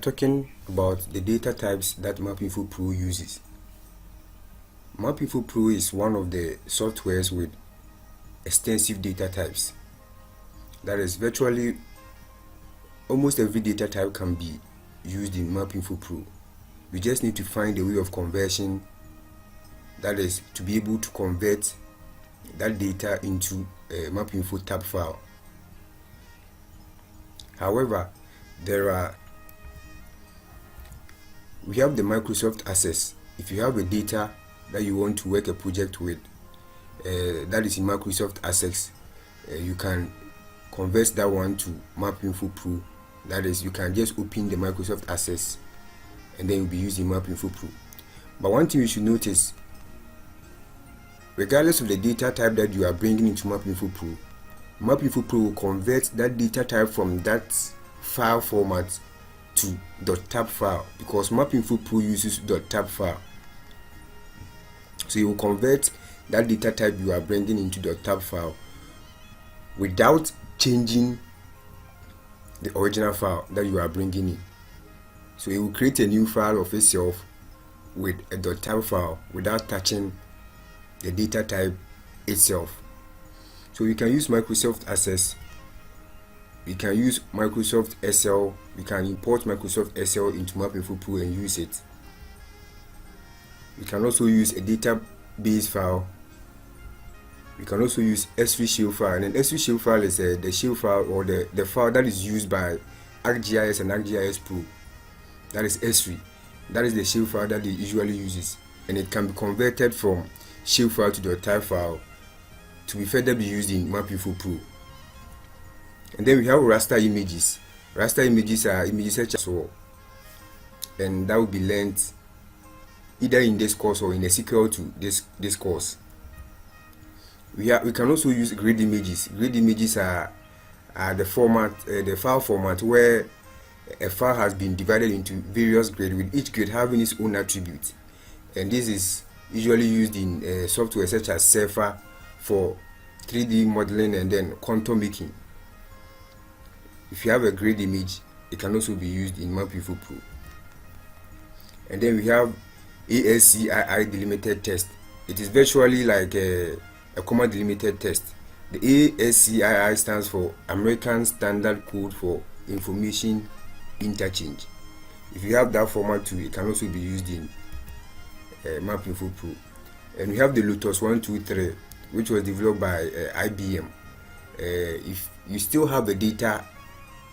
talking about the data types that MapInfo Pro uses. MapInfo Pro is one of the softwares with extensive data types. That is, virtually almost every data type can be used in MapInfo Pro. We just need to find a way of conversion, that is, to be able to convert that data into a MapInfo tab file. However, we have the Microsoft Access. If you have a data that you want to work a project with, that is in Microsoft Access, you can convert that one to MapInfo Pro. That is, you can just open the Microsoft Access and then you'll be using MapInfo Pro. But one thing you should notice, regardless of the data type that you are bringing into MapInfo Pro, MapInfo Pro will convert that data type from that file format to .tab file, because MapInfo Pro uses .tab file. So you will convert that data type you are bringing into .tab file without changing the original file that you are bringing in. So it will create a new file of itself with a .tab file without touching the data type itself. So you can use Microsoft Access, you can use Microsoft SL, you can import Microsoft SL into MapInfo Pro and use it. You can also use a database file. You can also use Ascii shell file, and an Ascii shell file is the shell file or the file that is used by ArcGIS and ArcGIS Pro. That is Ascii. That is the shell file that it usually uses, and it can be converted from shell file to .tab file to be further be used in MapInfo Pro. And then we have Raster Images. Raster Images are images such as well, and that will be learned either in this course or in a sequel to this course. We can also use grid images. Grid images are the file format where a file has been divided into various grids, with each grid having its own attributes. And this is usually used in software such as Surfer for 3D modeling and then contour making. If you have a grid image, it can also be used in MapInfo Pro. And then we have Ascii delimited test. It is virtually like a comma delimited test. The Ascii stands for American Standard Code for Information Interchange. If you have that format too, it can also be used in MapInfo Pro. And we have the Lotus 123, which was developed by IBM. If you still have the data,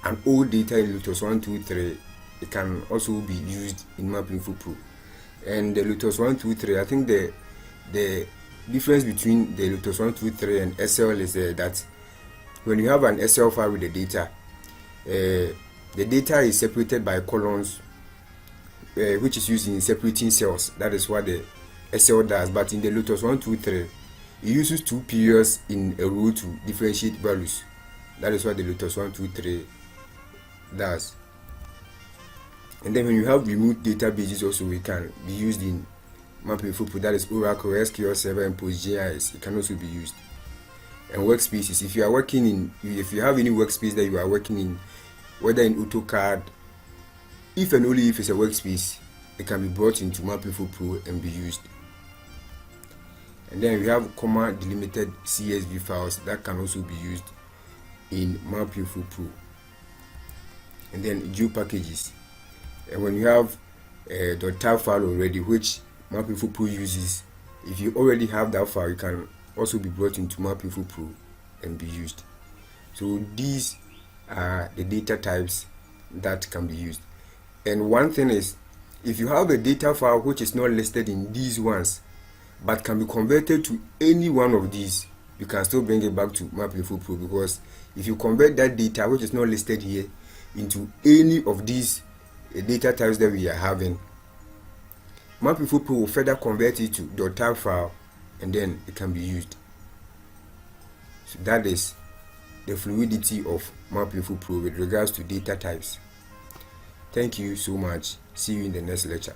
an old data in Lotus 123, it can also be used in MapInfo Pro. And the Lotus 123, I think the difference between the Lotus 123 and SL is that when you have an SL file with the data is separated by columns, which is used in separating cells. That is what the SL does. But in the Lotus 123, it uses two periods in a row to differentiate values. That is what the Lotus 123 does. And then when you have remote databases also, it can be used in MapInfo Pro. That is Oracle, SQL Server, and PostGIS. It can also be used. And workspaces. If you have any workspace that you are working in, whether in AutoCAD, if and only if it's a workspace, it can be brought into MapInfo Pro and be used. And then we have comma delimited CSV files that can also be used in MapInfo Pro. And then geo packages. And when you have a .tab file already, which MapInfo Pro uses, if you already have that file, you can also be brought into MapInfo Pro and be used. So these are the data types that can be used. And one thing is, if you have a data file which is not listed in these ones but can be converted to any one of these, you can still bring it back to MapInfo Pro, because if you convert that data which is not listed here into any of these data types that we are having, MapInfo Pro will further convert it to .tab file and then it can be used. So that is the fluidity of MapInfo Pro with regards to data types. Thank you so much. See you in the next lecture.